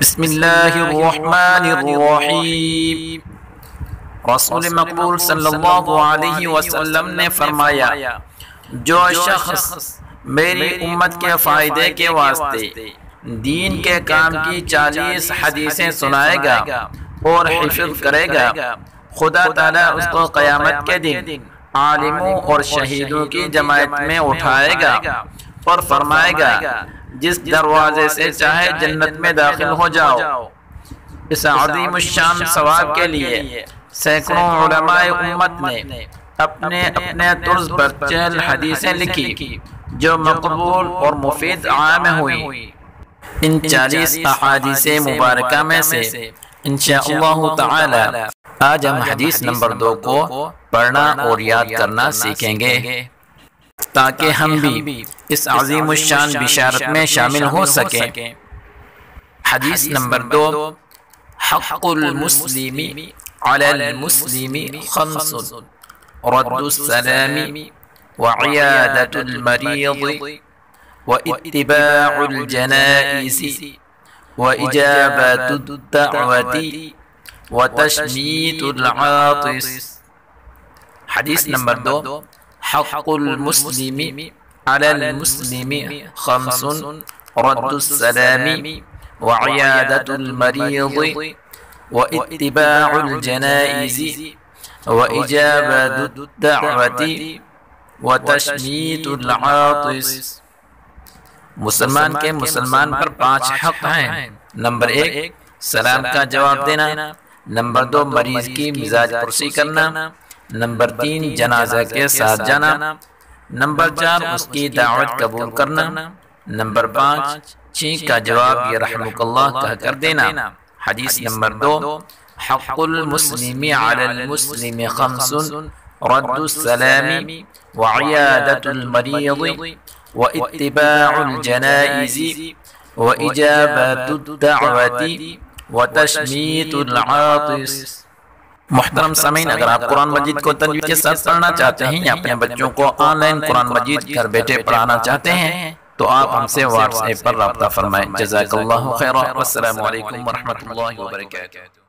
بسم اللہ الرحمن الرحیم۔ رسول مقبول صلی اللہ علیہ وسلم نے فرمایا، جو شخص میری امت کے فائدے کے واسطے دین کے کام کی 40 حدیثیں سنائے گا اور حفظ کرے گا، خدا تعالیٰ اس کو قیامت کے دن عالموں اور شہیدوں کی جماعت میں اٹھائے گا اور فرمائے گا، جس دروازے سے چاہے جنت میں داخل ہو جاؤ۔ اس عظیم الشان ثواب کے لیے سینکڑوں علماء امت نے اپنے طرز پر 40 حدیثیں لکھی جو مقبول اور مفید عام ہوئی۔ ان 40 احادیث مبارکہ میں سے انشاءاللہ تعالی آج ہم حدیث نمبر 2 کو پڑھنا اور یاد کرنا سیکھیں گے تاکہ ہم بھی اس عظیم الشان بشارت میں شامل ہو سکیں۔ حدیث نمبر 2، حق المسلم علی المسلم خمس، رد السلام وعیادت المریض واتباع الجنائز واجابت الدعوت وتشمیت العاطس۔ حدیث نمبر 2، حق المسلم علی المسلم خمس، رد السلام وعیادت المریض واتباع الجنائز واجابت الدعوت وتشمیت العاطس۔ مسلمان کے مسلمان پر 5 حق ہیں۔ نمبر 1، سلام کا جواب دینا۔ نمبر 2، مریض کی مزاج پرسی کرنا۔ نمبر 3، جنازہ کے ساتھ جانا۔ نمبر 4، اس کی دعوت قبول کرنا۔ نمبر 5، چھینک کا جواب یہ رحمک اللہ کہہ کر دینا۔ حدیث نمبر 2، حق المسلم علی المسلم خمس، رد السلام وعیادت المریض واتباع الجنائز واجابت الدعوت وتشمیت العاطس۔ محترم سامعین، اگر آپ قرآن مجید کو تجوید کے ساتھ پڑھنا چاہتے ہیں یا اپنے بچوں کو آن لائن قرآن مجید گھر بیٹھے پڑھانا چاہتے ہیں تو آپ ہم سے واٹس ایپ پر رابطہ فرمائیں۔ جزاک اللہ خیرا، والسلام علیکم ورحمۃ اللہ وبرکاتہ۔